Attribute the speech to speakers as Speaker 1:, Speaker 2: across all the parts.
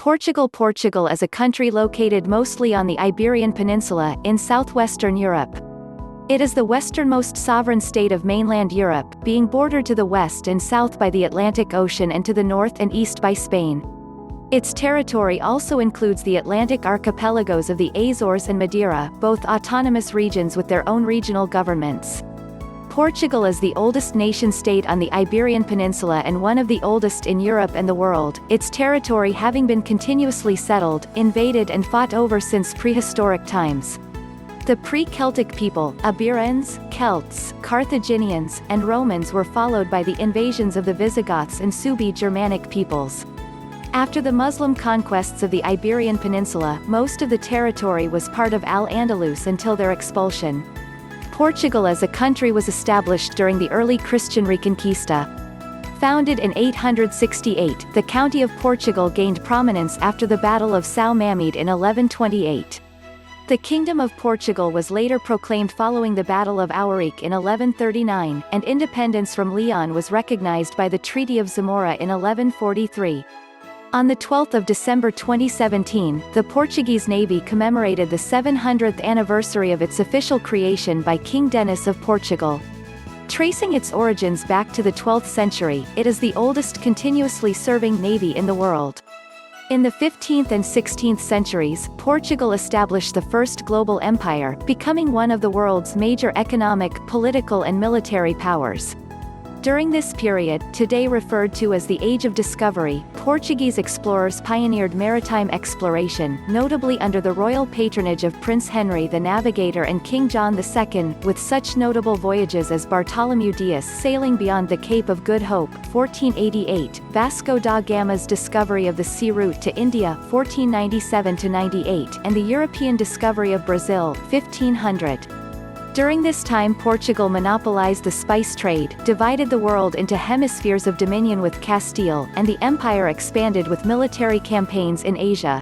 Speaker 1: Portugal is a country located mostly on the Iberian Peninsula, in southwestern Europe. It is the westernmost sovereign state of mainland Europe, being bordered to the west and south by the Atlantic Ocean and to the north and east by Spain. Its territory also includes the Atlantic archipelagos of the Azores and Madeira, both autonomous regions with their own regional governments. Portugal is the oldest nation-state on the Iberian Peninsula and one of the oldest in Europe and the world, its territory having been continuously settled, invaded and fought over since prehistoric times. The pre-Celtic people, Iberians, Celts, Carthaginians, and Romans were followed by the invasions of the Visigoths and Suebi-Germanic peoples. After the Muslim conquests of the Iberian Peninsula, most of the territory was part of Al-Andalus until their expulsion. Portugal as a country was established during the early Christian Reconquista. Founded in 868, the county of Portugal gained prominence after the Battle of São Mamede in 1128. The Kingdom of Portugal was later proclaimed following the Battle of Ourique in 1139, and independence from Leon was recognized by the Treaty of Zamora in 1143. On 12 December 2017, the Portuguese Navy commemorated the 700th anniversary of its official creation by King Denis of Portugal. Tracing its origins back to the 12th century, it is the oldest continuously serving navy in the world. In the 15th and 16th centuries, Portugal established the first global empire, becoming one of the world's major economic, political and military powers. During this period, today referred to as the Age of Discovery, Portuguese explorers pioneered maritime exploration, notably under the royal patronage of Prince Henry the Navigator and King John II, with such notable voyages as Bartholomew Dias sailing beyond the Cape of Good Hope, 1488, Vasco da Gama's discovery of the sea route to India, 1497–98, and the European discovery of Brazil, 1500. During this time Portugal monopolized the spice trade, divided the world into hemispheres of dominion with Castile, and the empire expanded with military campaigns in Asia.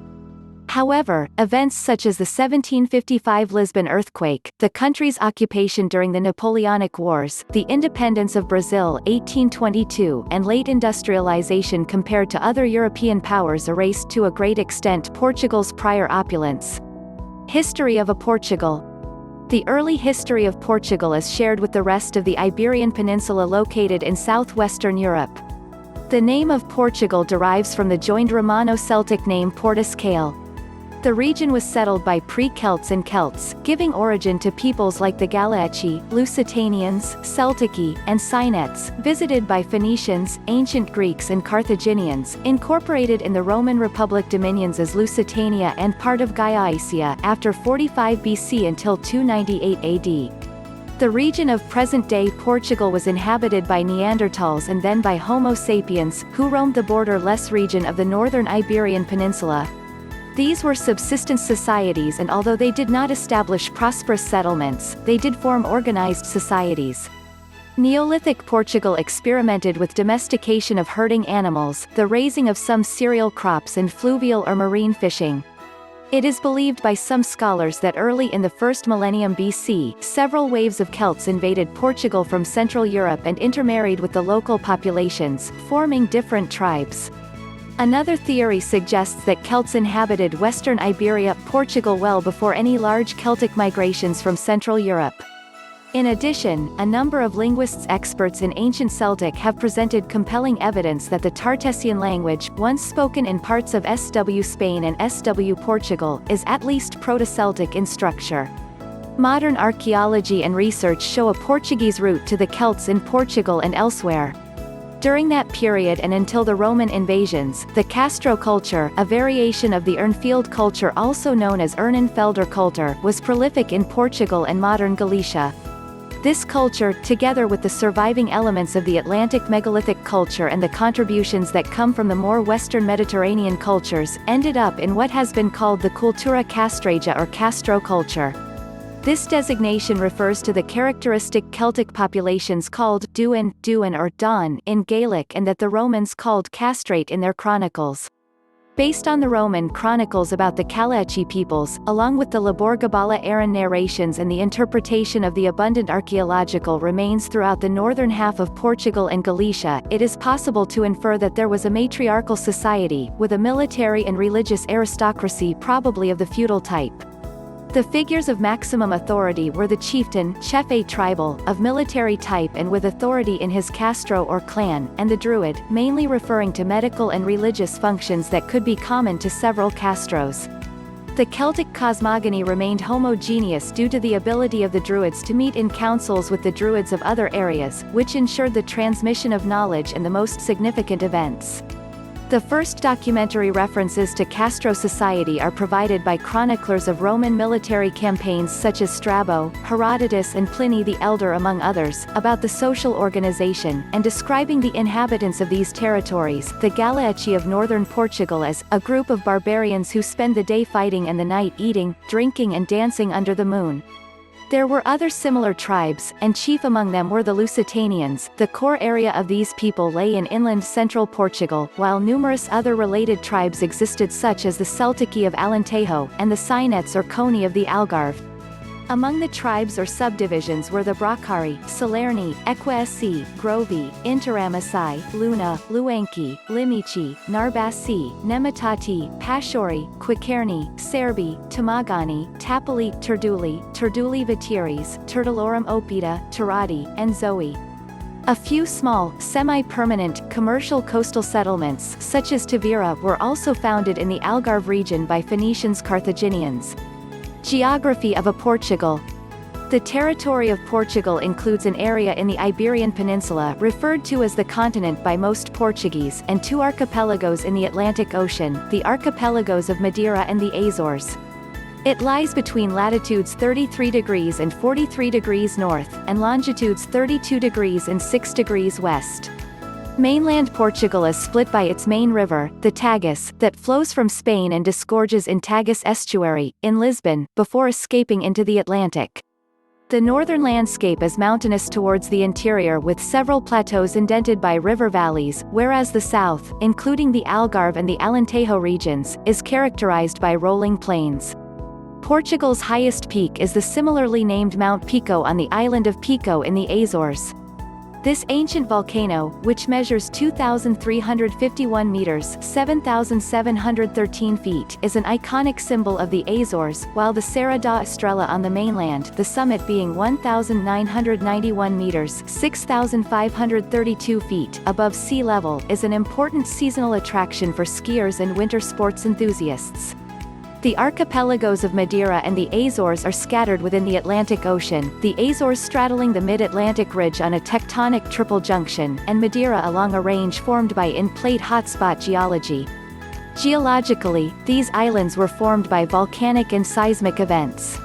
Speaker 1: However, events such as the 1755 Lisbon earthquake, the country's occupation during the Napoleonic Wars, the independence of Brazil 1822, and late industrialization compared to other European powers erased to a great extent Portugal's prior opulence. History of Portugal. The early history of Portugal is shared with the rest of the Iberian Peninsula located in southwestern Europe. The name of Portugal derives from the joined Romano-Celtic name Portuscale. The region was settled by pre-Celts and Celts, giving origin to peoples like the Galaici, Lusitanians, Celtici, and Cynetes, visited by Phoenicians, ancient Greeks and Carthaginians, incorporated in the Roman Republic dominions as Lusitania and part of Gallaecia after 45 BC until 298 AD. The region of present-day Portugal was inhabited by Neanderthals and then by Homo sapiens, who roamed the borderless region of the northern Iberian Peninsula. These were subsistence societies, and although they did not establish prosperous settlements, they did form organized societies. Neolithic Portugal experimented with domestication of herding animals, the raising of some cereal crops and fluvial or marine fishing. It is believed by some scholars that early in the first millennium BC, several waves of Celts invaded Portugal from Central Europe and intermarried with the local populations, forming different tribes. Another theory suggests that Celts inhabited western Iberia, Portugal well before any large Celtic migrations from Central Europe. In addition, a number of linguists experts in ancient Celtic have presented compelling evidence that the Tartessian language, once spoken in parts of SW Spain and SW Portugal, is at least Proto-Celtic in structure. Modern archaeology and research show a Portuguese root to the Celts in Portugal and elsewhere. During that period and until the Roman invasions, the Castro culture, a variation of the Urnfield culture also known as Urnenfelder culture, was prolific in Portugal and modern Galicia. This culture, together with the surviving elements of the Atlantic megalithic culture and the contributions that come from the more western Mediterranean cultures, ended up in what has been called the Cultura Castreja or Castro culture. This designation refers to the characteristic Celtic populations called Duan or Don in Gaelic and that the Romans called castrate in their chronicles. Based on the Roman chronicles about the Kalachi peoples, along with the Laborgabala Aran narrations and the interpretation of the abundant archaeological remains throughout the northern half of Portugal and Galicia, it is possible to infer that there was a matriarchal society, with a military and religious aristocracy probably of the feudal type. The figures of maximum authority were the chieftain, chefe tribal, of military type and with authority in his castro or clan, and the druid, mainly referring to medical and religious functions that could be common to several castros. The Celtic cosmogony remained homogeneous due to the ability of the druids to meet in councils with the druids of other areas, which ensured the transmission of knowledge and the most significant events. The first documentary references to Castro society are provided by chroniclers of Roman military campaigns such as Strabo, Herodotus and Pliny the Elder among others, about the social organization, and describing the inhabitants of these territories, the Galaeci of northern Portugal as, a group of barbarians who spend the day fighting and the night eating, drinking and dancing under the moon. There were other similar tribes, and chief among them were the Lusitanians. The core area of these people lay in inland central Portugal, while numerous other related tribes existed such as the Celtici of Alentejo, and the Sinetes or Coni of the Algarve. Among the tribes or subdivisions were the Bracari, Salerni, Equesi, Grovi, Interamasai, Luna, Luanki, Limici, Narbasi, Nematati, Pashori, Quicerni, Serbi, Tamagani, Tapali, Turduli Vitiris, Turtalorum opida, Turati, and Zoe. A few small, semi-permanent, commercial coastal settlements such as Tavira were also founded in the Algarve region by Phoenicians Carthaginians. Geography of Portugal. The territory of Portugal includes an area in the Iberian Peninsula referred to as the continent by most Portuguese, and two archipelagos in the Atlantic Ocean, the archipelagos of Madeira and the Azores. It lies between latitudes 33 degrees and 43 degrees north, and longitudes 32 degrees and 6 degrees west. Mainland Portugal is split by its main river, the Tagus, that flows from Spain and disgorges in Tagus estuary, in Lisbon, before escaping into the Atlantic. The northern landscape is mountainous towards the interior with several plateaus indented by river valleys, whereas the south, including the Algarve and the Alentejo regions, is characterized by rolling plains. Portugal's highest peak is the similarly named Mount Pico on the island of Pico in the Azores. This ancient volcano, which measures 2,351 meters (7,713 feet), is an iconic symbol of the Azores, while the Serra da Estrela on the mainland, the summit being 1,991 meters (6,532 feet) above sea level, is an important seasonal attraction for skiers and winter sports enthusiasts. The archipelagos of Madeira and the Azores are scattered within the Atlantic Ocean, the Azores straddling the mid-Atlantic ridge on a tectonic triple junction, and Madeira along a range formed by in-plate hotspot geology. Geologically, these islands were formed by volcanic and seismic events.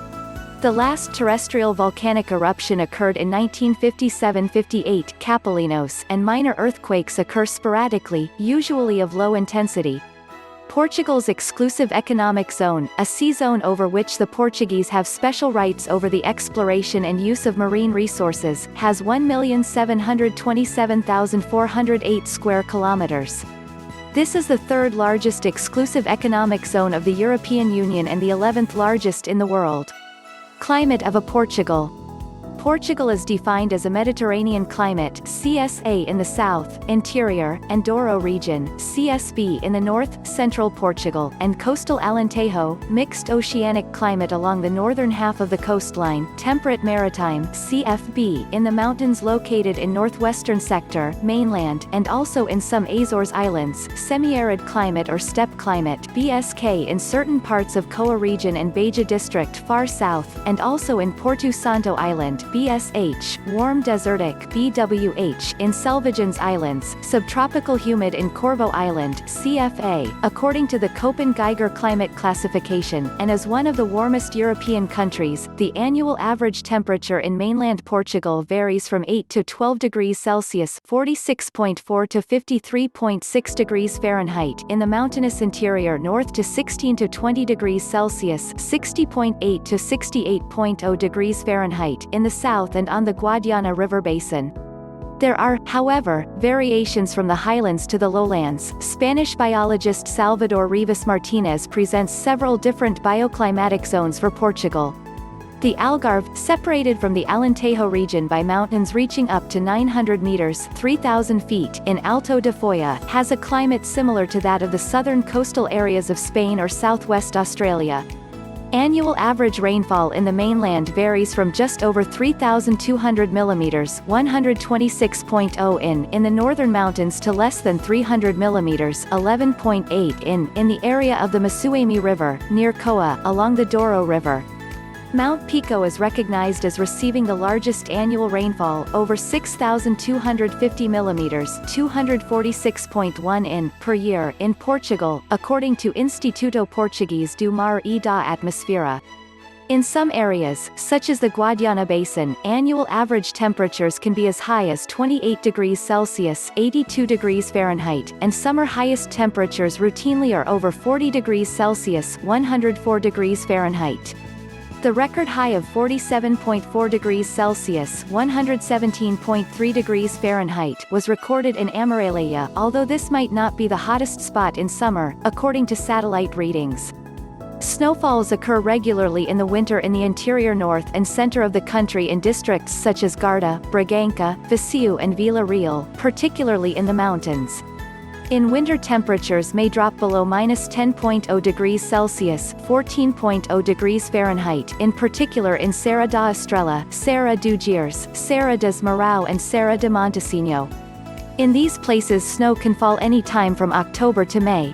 Speaker 1: The last terrestrial volcanic eruption occurred in 1957–58 Capelinos, and minor earthquakes occur sporadically, usually of low intensity. Portugal's exclusive economic zone, a sea zone over which the Portuguese have special rights over the exploration and use of marine resources, has 1,727,408 square kilometers. This is the third largest exclusive economic zone of the European Union and the 11th largest in the world. Climate of Portugal. Portugal is defined as a Mediterranean climate (CSA) in the south, interior, and Douro region (CSB) in the north, central Portugal, and coastal Alentejo, mixed oceanic climate along the northern half of the coastline, temperate maritime (CFB) in the mountains located in northwestern sector, mainland, and also in some Azores Islands, semi-arid climate or steppe climate (BSK) in certain parts of Coa region and Beja district far south, and also in Porto Santo Island BSH, warm desertic BWH in Selvagens Islands, subtropical humid in Corvo Island CFA, according to the Köppen-Geiger climate classification, and as one of the warmest European countries, the annual average temperature in mainland Portugal varies from 8 to 12 degrees Celsius (46.4 to 53.6 degrees Fahrenheit) in the mountainous interior north to 16 to 20 degrees Celsius (60.8 to 68.0 degrees Fahrenheit) in the south and on the Guadiana River basin. There are, however, variations from the highlands to the lowlands. Spanish biologist Salvador Rivas Martinez presents several different bioclimatic zones for Portugal. The Algarve, separated from the Alentejo region by mountains reaching up to 900 meters (3,000 feet) in Alto de Foya, has a climate similar to that of the southern coastal areas of Spain or southwest Australia. Annual average rainfall in the mainland varies from just over 3,200 mm (126.0 in the northern mountains to less than 300 mm (11.8 in the area of the Masuemi River, near Coa, along the Douro River. Mount Pico is recognized as receiving the largest annual rainfall, over 6,250 mm (246.1 per year) in Portugal, according to Instituto Português do Mar e da Atmosfera. In some areas, such as the Guadiana Basin, annual average temperatures can be as high as 28 degrees Celsius (82 degrees Fahrenheit), and summer highest temperatures routinely are over 40 degrees Celsius (104 degrees Fahrenheit). The record high of 47.4 degrees Celsius (117.3 degrees Fahrenheit) was recorded in Amareleia, although this might not be the hottest spot in summer, according to satellite readings. Snowfalls occur regularly in the winter in the interior north and center of the country in districts such as Guarda, Bragança, Viseu and Vila Real, particularly in the mountains. In winter, temperatures may drop below -10.0 degrees Celsius (14.0 degrees Fahrenheit), in particular in Serra da Estrela, Serra do Gerês, Serra das Marão and Serra de Montesinho. In these places snow can fall any time from October to May.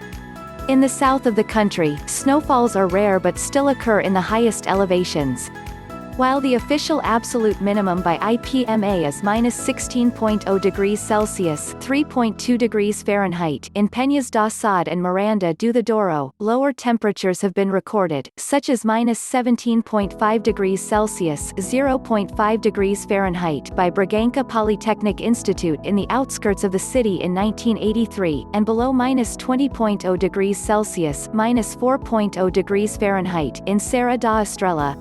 Speaker 1: In the south of the country, snowfalls are rare but still occur in the highest elevations. While the official absolute minimum by IPMA is -16.0 degrees Celsius (3.2 degrees Fahrenheit) in Peñas da Saúde and Miranda do Douro, lower temperatures have been recorded, such as -17.5 degrees Celsius (0.5 degrees Fahrenheit) by Bragança Polytechnic Institute in the outskirts of the city in 1983, and below -20.0 degrees Celsius (-4.0 degrees Fahrenheit) in Serra da Estrela.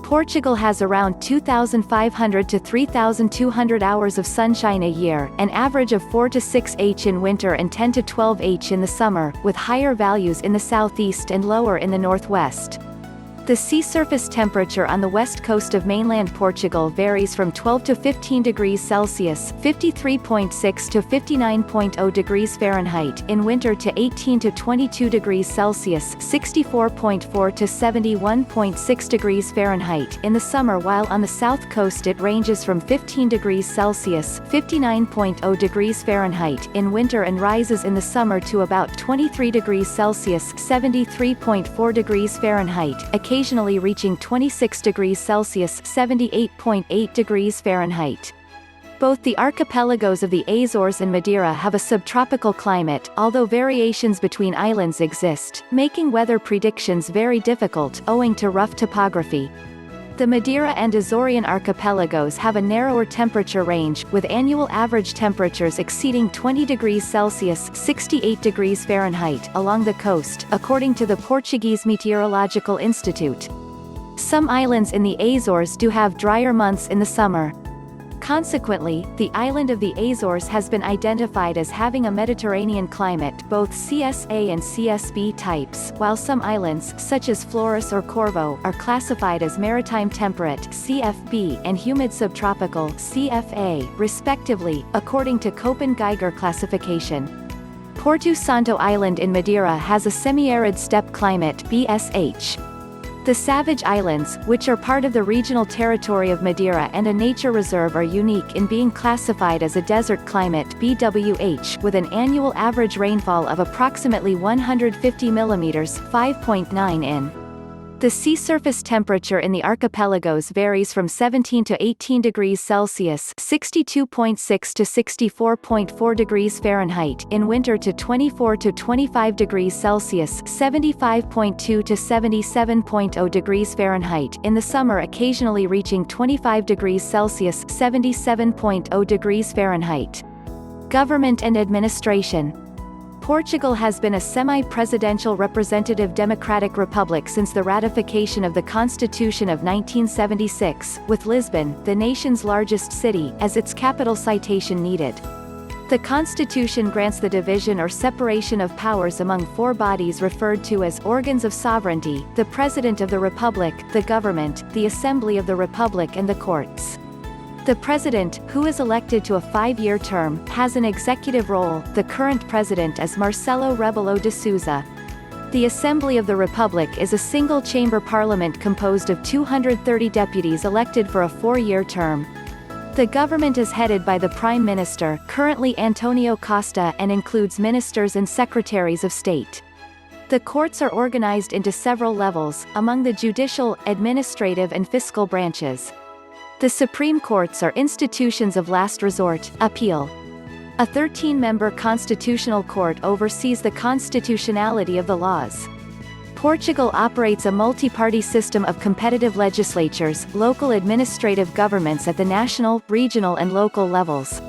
Speaker 1: Portugal has around 2,500 to 3,200 hours of sunshine a year, an average of 4 to 6 h in winter and 10 to 12 h in the summer, with higher values in the southeast and lower in the northwest. The sea surface temperature on the west coast of mainland Portugal varies from 12 to 15 degrees Celsius (53.6 to 59.0 degrees Fahrenheit) in winter to 18 to 22 degrees Celsius (64.4 to 71.6 degrees Fahrenheit) in the summer, while on the south coast it ranges from 15 degrees Celsius (59.0 degrees Fahrenheit) in winter and rises in the summer to about 23 degrees Celsius (73.4 degrees Fahrenheit), occasionally reaching 26 degrees Celsius (78.8 degrees Fahrenheit). Both the archipelagos of the Azores and Madeira have a subtropical climate, although variations between islands exist, making weather predictions very difficult, owing to rough topography. The Madeira and Azorean archipelagos have a narrower temperature range, with annual average temperatures exceeding 20 degrees Celsius (68 degrees Fahrenheit) along the coast, according to the Portuguese Meteorological Institute. Some islands in the Azores do have drier months in the summer. Consequently, the island of the Azores has been identified as having a Mediterranean climate, both CSA and CSB types, while some islands, such as Flores or Corvo, are classified as maritime temperate (CFB) and humid subtropical (CFA), respectively, according to Köppen-Geiger classification. Porto Santo Island in Madeira has a semi-arid steppe climate (BSH). The Savage Islands, which are part of the regional territory of Madeira and a nature reserve, are unique in being classified as a desert climate (BWH) with an annual average rainfall of approximately 150 mm (5.9 in). The sea surface temperature in the archipelagos varies from 17 to 18 degrees Celsius (62.6 to 64.4 degrees Fahrenheit) in winter to 24 to 25 degrees Celsius (75.2 to 77.0 degrees Fahrenheit) in the summer, occasionally reaching 25 degrees Celsius (77.0 degrees Fahrenheit). Government and administration. Portugal has been a semi-presidential representative democratic republic since the ratification of the Constitution of 1976, with Lisbon, the nation's largest city, as its capital citation needed. The Constitution grants the division or separation of powers among four bodies referred to as organs of sovereignty: the President of the Republic, the Government, the Assembly of the Republic and the Courts. The President, who is elected to a 5-year term, has an executive role. The current President is Marcelo Rebelo de Sousa. The Assembly of the Republic is a single-chamber parliament composed of 230 deputies elected for a 4-year term. The government is headed by the Prime Minister, currently Antonio Costa, and includes ministers and secretaries of state. The courts are organized into several levels, among the judicial, administrative and fiscal branches. The Supreme Courts are institutions of last resort, appeal. A 13-member constitutional court oversees the constitutionality of the laws. Portugal operates a multi-party system of competitive legislatures, local administrative governments at the national, regional and local levels.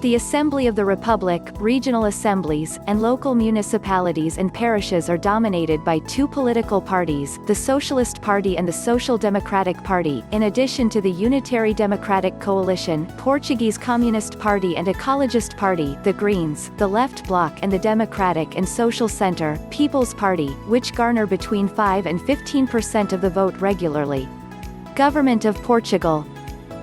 Speaker 1: The Assembly of the Republic, regional assemblies, and local municipalities and parishes are dominated by two political parties, the Socialist Party and the Social Democratic Party, in addition to the Unitary Democratic Coalition, Portuguese Communist Party and Ecologist Party, the Greens, the Left Bloc and the Democratic and Social Centre, People's Party, which garner between 5 and 15% of the vote regularly. Government of Portugal.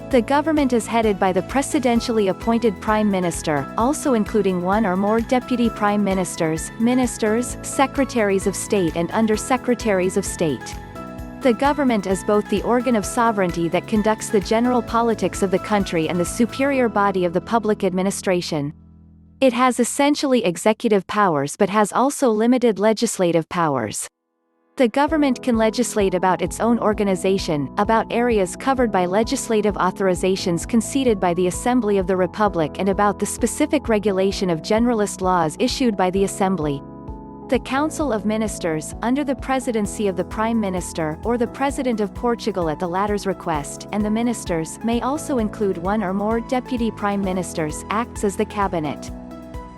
Speaker 1: The government is headed by the presidentially appointed Prime Minister, also including one or more deputy prime ministers, ministers, secretaries of state and under-secretaries of state. The government is both the organ of sovereignty that conducts the general politics of the country and the superior body of the public administration. It has essentially executive powers but has also limited legislative powers. The government can legislate about its own organization, about areas covered by legislative authorizations conceded by the Assembly of the Republic and about the specific regulation of generalist laws issued by the Assembly. The Council of Ministers, under the presidency of the Prime Minister, or the President of Portugal at the latter's request, and the ministers, may also include one or more deputy prime ministers, acts as the cabinet.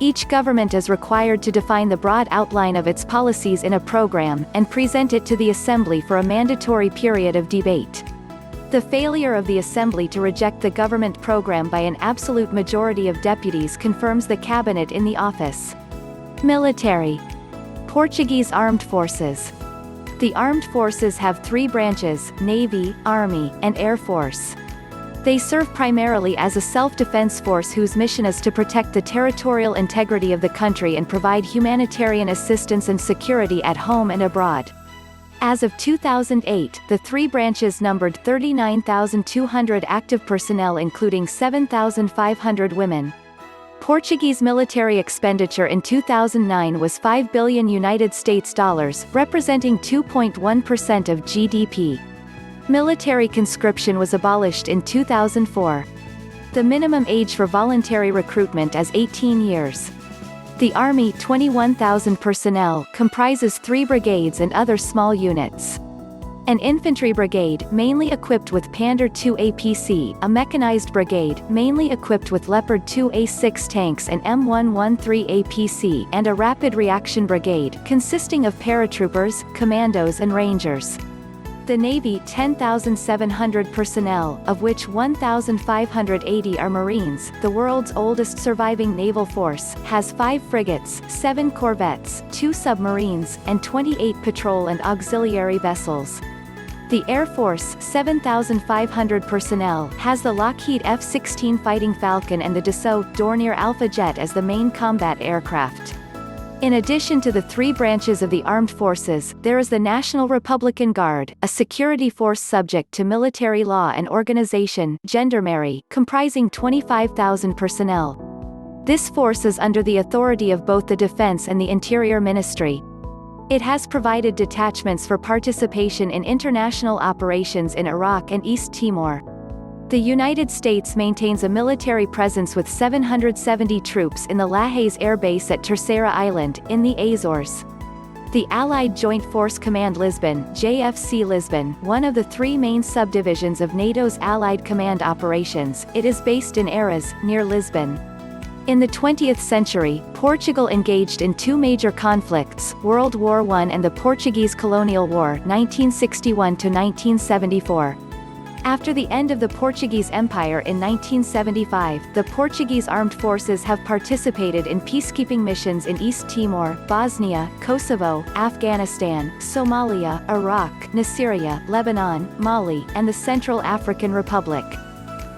Speaker 1: Each government is required to define the broad outline of its policies in a program, and present it to the Assembly for a mandatory period of debate. The failure of the Assembly to reject the government program by an absolute majority of deputies confirms the cabinet in the office. Military. Portuguese Armed Forces. The armed forces have three branches: Navy, Army, and Air Force. They serve primarily as a self-defense force whose mission is to protect the territorial integrity of the country and provide humanitarian assistance and security at home and abroad. As of 2008, the three branches numbered 39,200 active personnel including 7,500 women. Portuguese military expenditure in 2009 was $5 billion United States dollars, representing 2.1% of GDP. Military conscription was abolished in 2004. The minimum age for voluntary recruitment is 18 years. The Army, 21,000 personnel, comprises 3 brigades and other small units. An infantry brigade, mainly equipped with Panzer II APC, a mechanized brigade, mainly equipped with Leopard 2 A6 tanks and M113 APC, and a rapid reaction brigade, consisting of paratroopers, commandos and rangers. The Navy, 10,700 personnel, of which 1,580 are Marines, the world's oldest surviving naval force, has 5 frigates, 7 corvettes, 2 submarines, and 28 patrol and auxiliary vessels. The Air Force, 7,500 personnel, has the Lockheed F-16 Fighting Falcon and the Dassault Dornier Alpha jet as the main combat aircraft. In addition to the 3 branches of the armed forces, there is the National Republican Guard, a security force subject to military law and organization, gendarmerie, comprising 25,000 personnel. This force is under the authority of both the Defense and the Interior Ministry. It has provided detachments for participation in international operations in Iraq and East Timor. The United States maintains a military presence with 770 troops in the Lajes Air Base at Terceira Island, in the Azores. The Allied Joint Force Command Lisbon, JFC Lisbon, one of the 3 main subdivisions of NATO's Allied Command Operations, it is based in Arras, near Lisbon. In the 20th century, Portugal engaged in two major conflicts, World War I and the Portuguese Colonial War 1961–1974. After the end of the Portuguese Empire in 1975, the Portuguese armed forces have participated in peacekeeping missions in East Timor, Bosnia, Kosovo, Afghanistan, Somalia, Iraq, Syria, Lebanon, Mali, and the Central African Republic.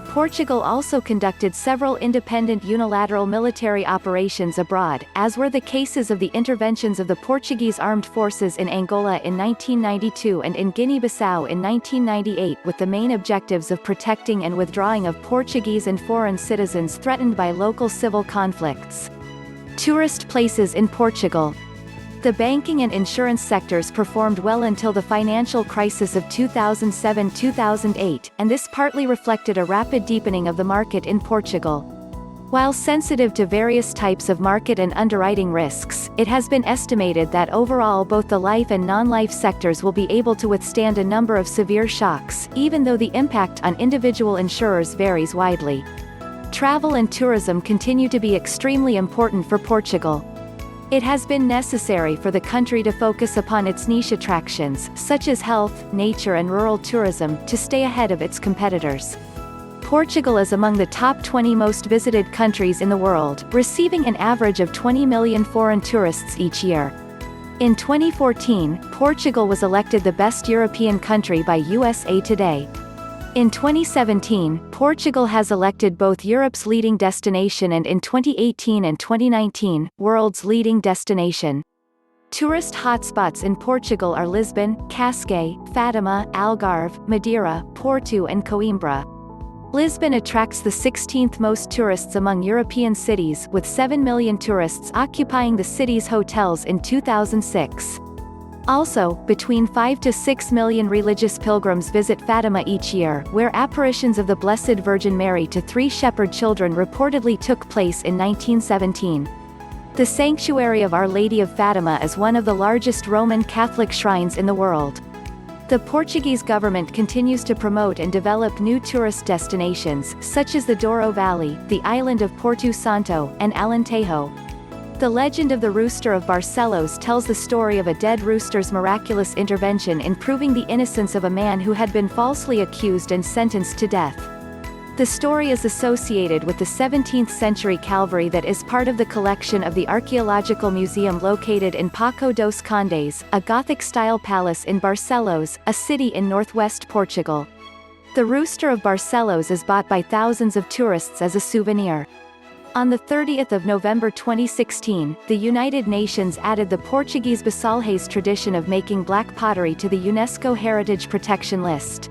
Speaker 1: Portugal also conducted several independent unilateral military operations abroad, as were the cases of the interventions of the Portuguese armed forces in Angola in 1992 and in Guinea-Bissau in 1998, with the main objectives of protecting and withdrawing of Portuguese and foreign citizens threatened by local civil conflicts. Tourist places in Portugal. The banking and insurance sectors performed well until the financial crisis of 2007–2008, and this partly reflected a rapid deepening of the market in Portugal. While sensitive to various types of market and underwriting risks, it has been estimated that overall both the life and non-life sectors will be able to withstand a number of severe shocks, even though the impact on individual insurers varies widely. Travel and tourism continue to be extremely important for Portugal. It has been necessary for the country to focus upon its niche attractions, such as health, nature and rural tourism, to stay ahead of its competitors. Portugal is among the top 20 most visited countries in the world, receiving an average of 20 million foreign tourists each year. In 2014, Portugal was elected the best European country by USA Today. In 2017, Portugal has elected both Europe's leading destination and in 2018 and 2019, world's leading destination. Tourist hotspots in Portugal are Lisbon, Cascais, Fatima, Algarve, Madeira, Porto and Coimbra. Lisbon attracts the 16th most tourists among European cities, with 7 million tourists occupying the city's hotels in 2006. Also, between 5 to 6 million religious pilgrims visit Fatima each year, where apparitions of the Blessed Virgin Mary to 3 shepherd children reportedly took place in 1917. The sanctuary of Our Lady of Fatima is one of the largest Roman Catholic shrines in the world. The Portuguese government continues to promote and develop new tourist destinations, such as the Douro Valley, the island of Porto Santo, and Alentejo. The legend of the Rooster of Barcelos tells the story of a dead rooster's miraculous intervention in proving the innocence of a man who had been falsely accused and sentenced to death. The story is associated with the 17th-century Calvary that is part of the collection of the Archaeological Museum located in Paço dos Condes, a Gothic-style palace in Barcelos, a city in northwest Portugal. The Rooster of Barcelos is bought by thousands of tourists as a souvenir. On 30 November 2016, the United Nations added the Portuguese Basalhães tradition of making black pottery to the UNESCO Heritage Protection List.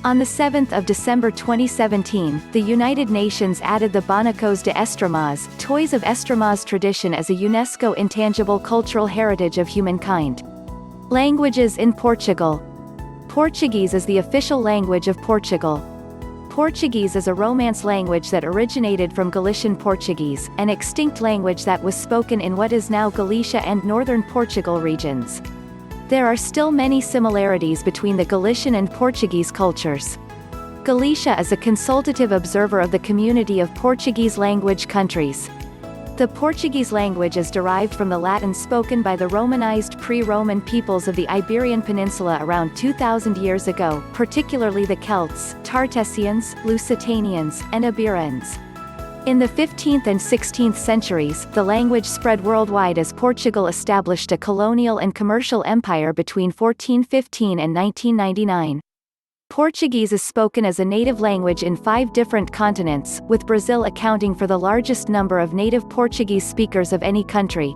Speaker 1: On 7 December 2017, the United Nations added the bonecos de Estremas, toys of Estremas tradition as a UNESCO Intangible Cultural Heritage of Humankind. Languages in Portugal. Portuguese is the official language of Portugal. Portuguese is a Romance language that originated from Galician Portuguese, an extinct language that was spoken in what is now Galicia and northern Portugal regions. There are still many similarities between the Galician and Portuguese cultures. Galicia is a consultative observer of the community of Portuguese language countries. The Portuguese language is derived from the Latin spoken by the Romanized pre-Roman peoples of the Iberian Peninsula around 2,000 years ago, particularly the Celts, Tartessians, Lusitanians, and Iberians. In the 15th and 16th centuries, the language spread worldwide as Portugal established a colonial and commercial empire between 1415 and 1999. Portuguese is spoken as a native language in 5 different continents, with Brazil accounting for the largest number of native Portuguese speakers of any country.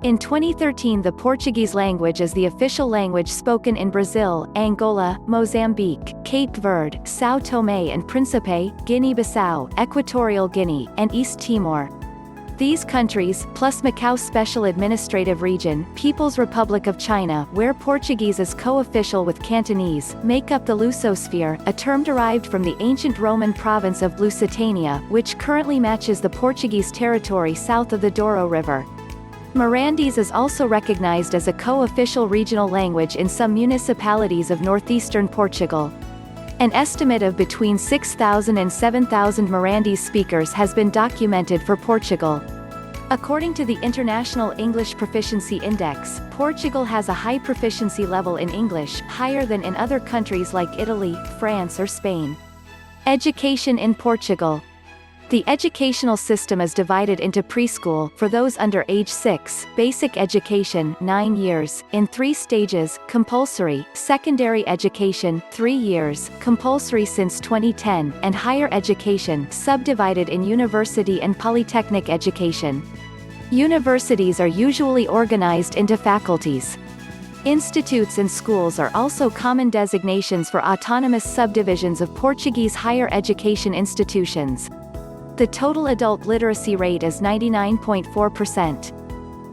Speaker 1: In 2013, the Portuguese language is the official language spoken in Brazil, Angola, Mozambique, Cape Verde, São Tomé and Príncipe, Guinea-Bissau, Equatorial Guinea, and East Timor. These countries, plus Macau's Special Administrative Region, People's Republic of China, where Portuguese is co-official with Cantonese, make up the Lusosphere, a term derived from the ancient Roman province of Lusitania, which currently matches the Portuguese territory south of the Douro River. Mirandese is also recognized as a co-official regional language in some municipalities of northeastern Portugal. An estimate of between 6,000 and 7,000 Mirandese speakers has been documented for Portugal. According to the International English Proficiency Index, Portugal has a high proficiency level in English, higher than in other countries like Italy, France or Spain. Education in Portugal. The educational system is divided into preschool for those under age 6, basic education 9 years, in 3 stages, compulsory, secondary education 3 years, compulsory since 2010, and higher education subdivided in university and polytechnic education. Universities are usually organized into faculties. Institutes and schools are also common designations for autonomous subdivisions of Portuguese higher education institutions. The total adult literacy rate is 99.4%.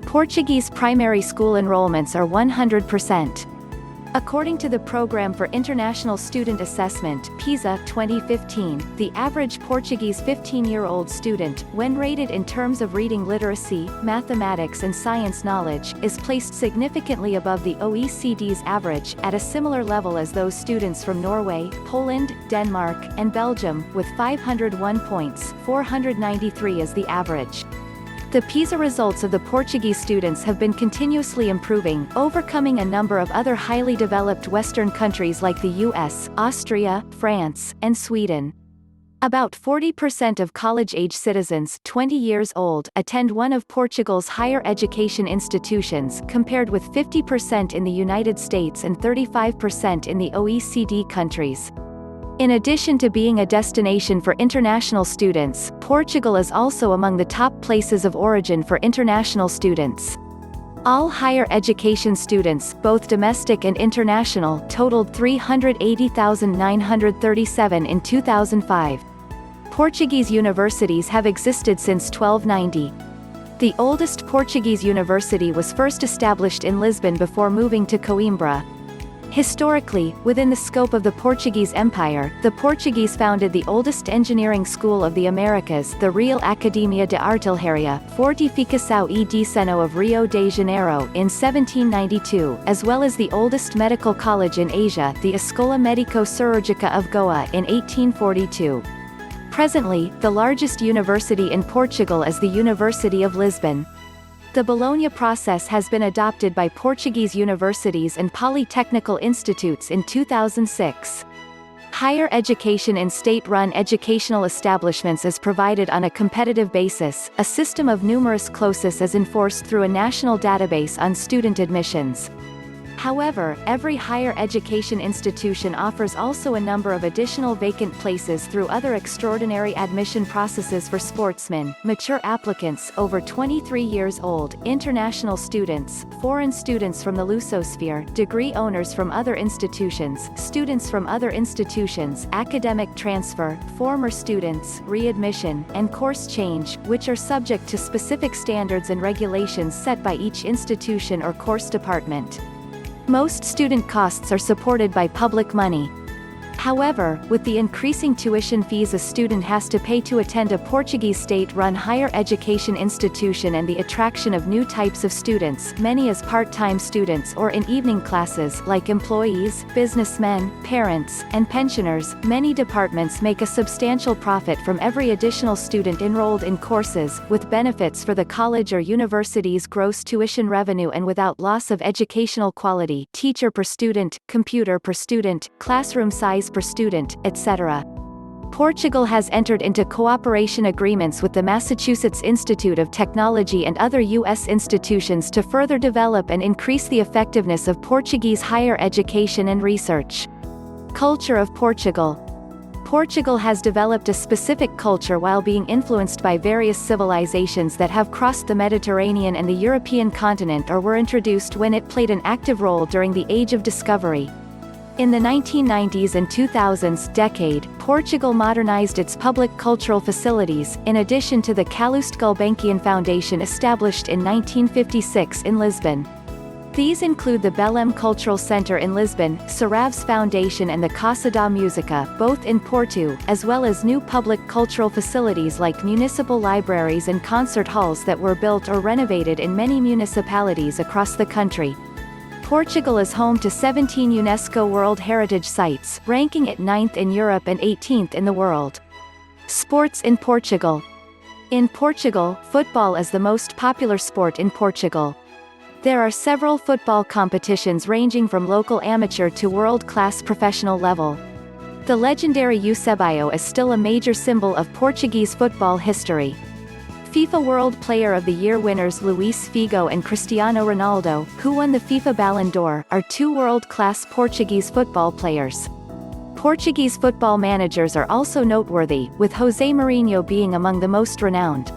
Speaker 1: Portuguese primary school enrollments are 100%. According to the Programme for International Student Assessment (PISA) 2015, the average Portuguese 15-year-old student, when rated in terms of reading literacy, mathematics and science knowledge, is placed significantly above the OECD's average, at a similar level as those students from Norway, Poland, Denmark, and Belgium, with 501 points, 493 is the average. The PISA results of the Portuguese students have been continuously improving, overcoming a number of other highly developed Western countries like the US, Austria, France, and Sweden. About 40% of college-age citizens 20 years old attend one of Portugal's higher education institutions, compared with 50% in the United States and 35% in the OECD countries. In addition to being a destination for international students, Portugal is also among the top places of origin for international students. All higher education students, both domestic and international, totaled 380,937 in 2005. Portuguese universities have existed since 1290. The oldest Portuguese university was first established in Lisbon before moving to Coimbra. Historically, within the scope of the Portuguese Empire, the Portuguese founded the oldest engineering school of the Americas, the Real Academia de Artilharia, Fortificação e Desenho of Rio de Janeiro, in 1792, as well as the oldest medical college in Asia, the Escola Médico-Cirúrgica of Goa, in 1842. Presently, the largest university in Portugal is the University of Lisbon. The Bologna process has been adopted by Portuguese universities and polytechnical institutes in 2006. Higher education in state-run educational establishments is provided on a competitive basis. A system of numerus clausus is enforced through a national database on student admissions. However, every higher education institution offers also a number of additional vacant places through other extraordinary admission processes for sportsmen, mature applicants over 23 years old, international students, foreign students from the Lusosphere, degree owners from other institutions, students from other institutions, academic transfer, former students, readmission, and course change, which are subject to specific standards and regulations set by each institution or course department. Most student costs are supported by public money. However, with the increasing tuition fees a student has to pay to attend a Portuguese state-run higher education institution and the attraction of new types of students, many as part-time students or in evening classes, like employees, businessmen, parents, and pensioners, many departments make a substantial profit from every additional student enrolled in courses, with benefits for the college or university's gross tuition revenue and without loss of educational quality, teacher per student, computer per student, classroom size per student, etc. Portugal has entered into cooperation agreements with the Massachusetts Institute of Technology and other U.S. institutions to further develop and increase the effectiveness of Portuguese higher education and research. Culture of Portugal. Portugal has developed a specific culture while being influenced by various civilizations that have crossed the Mediterranean and the European continent or were introduced when it played an active role during the Age of Discovery. In the 1990s and 2000s decade, Portugal modernized its public cultural facilities, in addition to the Calouste Gulbenkian Foundation established in 1956 in Lisbon. These include the Belém Cultural Center in Lisbon, Sarave's Foundation and the Casa da Música, both in Porto, as well as new public cultural facilities like municipal libraries and concert halls that were built or renovated in many municipalities across the country. Portugal is home to 17 UNESCO World Heritage Sites, ranking it 9th in Europe and 18th in the world. Sports in Portugal. In Portugal, football is the most popular sport in Portugal. There are several football competitions ranging from local amateur to world-class professional level. The legendary Eusebio is still a major symbol of Portuguese football history. FIFA World Player of the Year winners Luís Figo and Cristiano Ronaldo, who won the FIFA Ballon d'Or, are two world-class Portuguese football players. Portuguese football managers are also noteworthy, with José Mourinho being among the most renowned.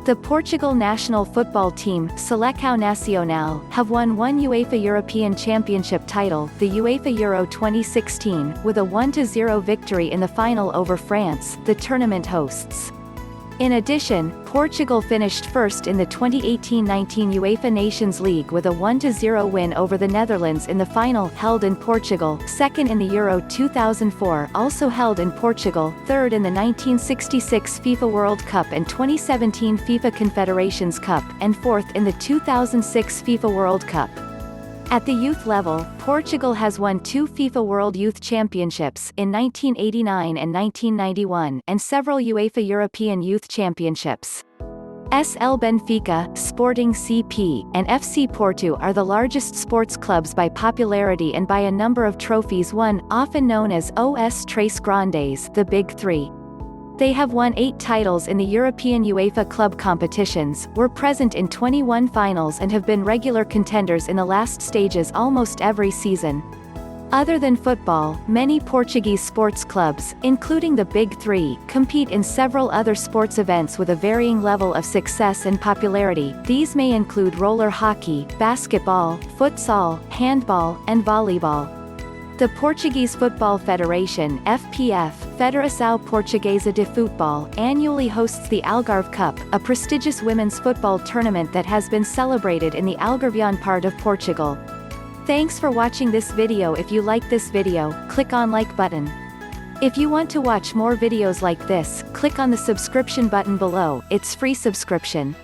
Speaker 1: The Portugal national football team, Seleção Nacional, have won one UEFA European Championship title, the UEFA Euro 2016, with a 1-0 victory in the final over France, the tournament hosts. In addition, Portugal finished first in the 2018-19 UEFA Nations League with a 1-0 win over the Netherlands in the final, held in Portugal, second in the Euro 2004, also held in Portugal, third in the 1966 FIFA World Cup and 2017 FIFA Confederations Cup, and fourth in the 2006 FIFA World Cup. At the youth level, Portugal has won two FIFA World Youth Championships in 1989 and 1991, and several UEFA European Youth Championships. SL Benfica, Sporting CP, and FC Porto are the largest sports clubs by popularity and by a number of trophies won, often known as Os Três Grandes, the Big Three. They have won 8 titles in the European UEFA club competitions, were present in 21 finals and have been regular contenders in the last stages almost every season. Other than football, many Portuguese sports clubs, including the Big Three, compete in several other sports events with a varying level of success and popularity. These may include roller hockey, basketball, futsal, handball, and volleyball. The Portuguese Football Federation (FPF), Federação Portuguesa de Futebol, annually hosts the Algarve Cup, a prestigious women's football tournament that has been celebrated in the Algarvian part of Portugal. Thanks for watching this video. If you like this video, click on like button. If you want to watch more videos like this, click on the subscription button below, it's free subscription.